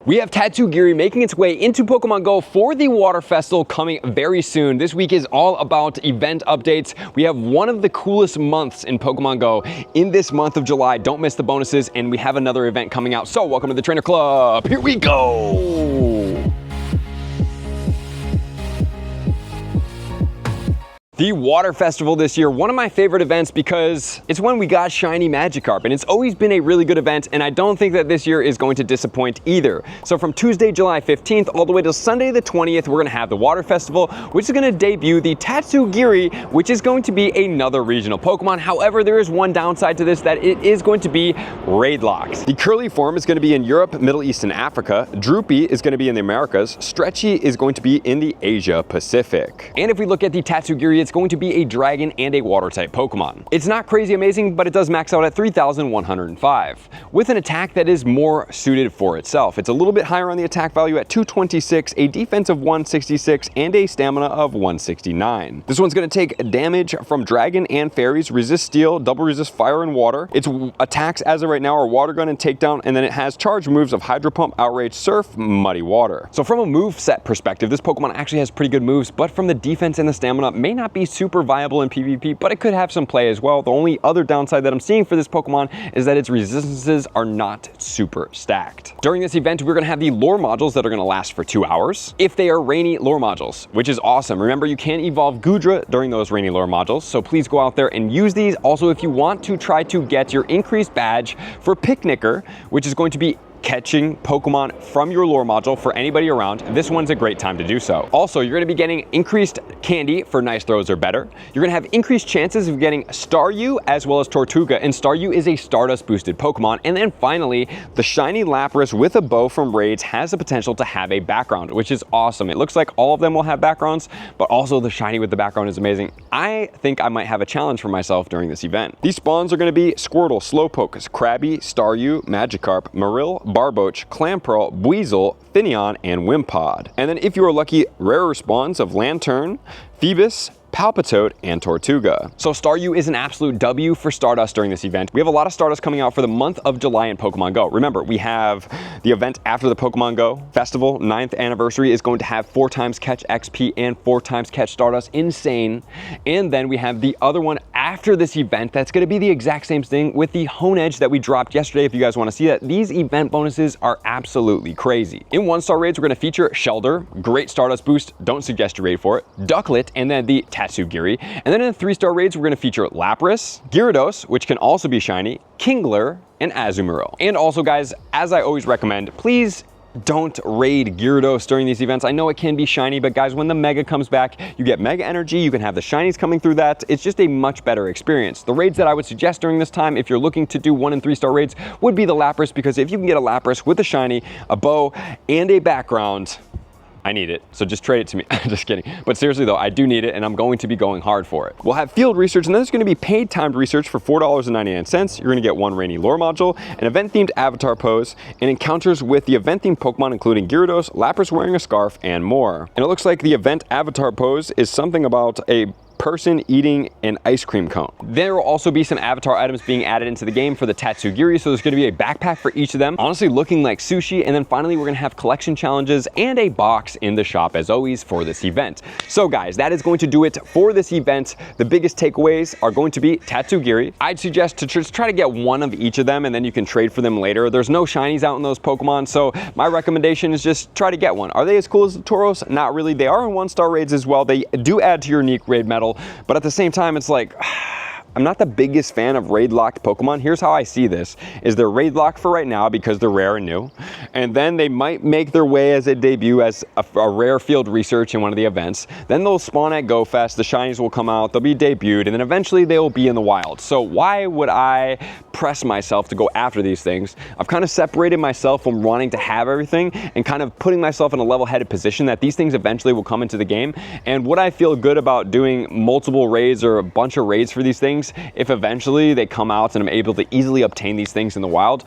We have Tatsugiri making its way into Pokemon Go for the Water Festival coming very soon. This week is all about event updates. We have one of the coolest months in Pokemon Go in this month of July. Don't miss the bonuses, and we have another event coming out. So welcome to the Trainer Club. Here we go. The Water Festival this year, one of my favorite events because it's when we got shiny Magikarp, and it's always been a really good event, and I don't think that this year is going to disappoint either. So from Tuesday, July 15th, all the way to Sunday the 20th, we're gonna have the Water Festival, which is gonna debut the Tatsugiri, which is going to be another regional Pokemon. However, there is one downside to this, that it is going to be raid locked. The curly form is gonna be in Europe, Middle East, and Africa. Droopy is gonna be in the Americas. Stretchy is going to be in the Asia Pacific. And if we look at the Tatsugiri, it's going to be a dragon and a water type Pokemon. It's not crazy amazing, but it does max out at 3,105 with an attack that is more suited for itself. It's a little bit higher on the attack value at 226, a defense of 166, and a stamina of 169. This one's going to take damage from dragon and fairies, resist steel, double resist fire and water. Its attacks as of right now are water gun and takedown, and then it has charge moves of hydro pump, outrage, surf, muddy water. So from a move set perspective, this Pokemon actually has pretty good moves, but from the defense and the stamina may not be super viable in PvP, but it could have some play as well. The only other downside that I'm seeing for this Pokemon is that its resistances are not super stacked. During this event, we're gonna have the lore modules that are gonna last for 2 hours, if they are rainy lore modules, which is awesome. Remember, you can evolve Gudra during those rainy lore modules, so please go out there and use these. Also, if you want to try to get your increased badge for Picnicker, which is going to be catching Pokemon from your lore module for anybody around, this one's a great time to do so. Also, you're going to be getting increased candy for nice throws or better. You're going to have increased chances of getting Staryu as well as Tirtouga, and Staryu is a Stardust boosted Pokemon. And then finally, the shiny Lapras with a bow from raids has the potential to have a background, which is awesome. It looks like all of them will have backgrounds, but also the shiny with the background is amazing. I think I might have a challenge for myself during this event. These spawns are going to be Squirtle, Slowpoke, Krabby, Staryu, Magikarp, Marill, Barboach, Clamperl, Buizel, Finneon, and Wimpod. And then if you are lucky, rarer spawns of Lantern, Phoebus, Palpitoad, and Tirtouga. So Staryu is an absolute W for Stardust during this event. We have a lot of Stardust coming out for the month of July in Pokemon Go. Remember, we have the event after the Pokemon Go Festival, 9th anniversary, is going to have 4 times catch XP and 4 times catch Stardust. Insane. And then we have the other one after this event that's going to be the exact same thing with the Hone Edge that we dropped yesterday. If you guys want to see that, these event bonuses are absolutely crazy. In 1-star raids, we're going to feature Shelder, great Stardust boost, don't suggest you raid for it, Ducklet, and then the Tatsugiri. And then in the 3-star raids, we're going to feature Lapras, Gyarados, which can also be shiny, Kingler, and Azumarill. And also, guys, as I always recommend, please don't raid Gyarados during these events. I know it can be shiny, but guys, when the Mega comes back, you get Mega Energy, you can have the shinies coming through that. It's just a much better experience. The raids that I would suggest during this time, if you're looking to do 1- and 3-star raids, would be the Lapras, because if you can get a Lapras with a shiny, a bow, and a background, I need it, so just trade it to me. Just kidding. But seriously though, I do need it, and I'm going to be going hard for it. We'll have field research, and then there's going to be paid timed research for $4.99. You're going to get 1 rainy lore module, an event-themed avatar pose, and encounters with the event-themed Pokemon, including Gyarados, Lapras wearing a scarf, and more. And it looks like the event avatar pose is something about a person eating an ice cream cone. There will also be some avatar items being added into the game for the Tatsugiri, so there's going to be a backpack for each of them, honestly looking like sushi. And then finally, we're going to have collection challenges and a box in the shop as always for this event. So guys, that is going to do it for this event. The biggest takeaways are going to be Tatsugiri. I'd suggest to just try to get 1 of each of them, and then you can trade for them later. There's no shinies out in those Pokemon, so my recommendation is just try to get 1. Are they as cool as the Tauros? Not really. They are in 1-star raids as well. They do add to your unique raid medal, but at the same time, it's like, I'm not the biggest fan of raid locked Pokemon. Here's how I see this, is they're raid locked for right now because they're rare and new. And then they might make their way as a debut as a rare field research in one of the events. Then they'll spawn at GoFest, the shinies will come out, they'll be debuted, and then eventually they'll be in the wild. So why would I press myself to go after these things? I've kind of separated myself from wanting to have everything and kind of putting myself in a level-headed position that these things eventually will come into the game. And would I feel good about doing multiple raids or a bunch of raids for these things if eventually they come out and I'm able to easily obtain these things in the wild?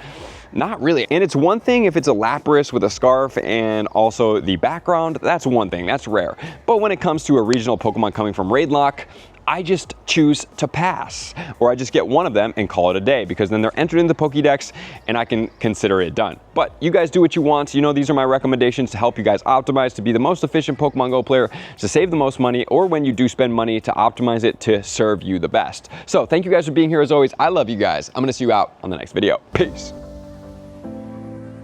Not really. And it's one thing if it's a Lapras with a scarf and also the background, that's one thing, that's rare. But when it comes to a regional Pokemon coming from raid lock, I just choose to pass, or I just get one of them and call it a day, because then they're entered into the Pokédex and I can consider it done. But you guys do what you want. You know, these are my recommendations to help you guys optimize to be the most efficient Pokemon Go player, to save the most money, or when you do spend money, to optimize it to serve you the best. So thank you guys for being here as always. I love you guys. I'm gonna see you out on the next video. Peace.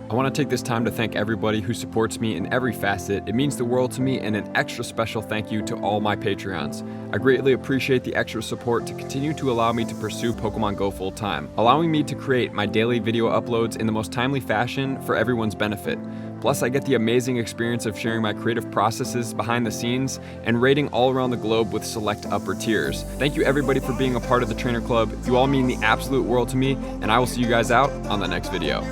I want to take this time to thank everybody who supports me in every facet. It means the world to me, and an extra special thank you to all my Patreons. I greatly appreciate the extra support to continue to allow me to pursue Pokemon Go full time, allowing me to create my daily video uploads in the most timely fashion for everyone's benefit. Plus, I get the amazing experience of sharing my creative processes behind the scenes and raiding all around the globe with select upper tiers. Thank you everybody for being a part of the Trainer Club. You all mean the absolute world to me, and I will see you guys out on the next video.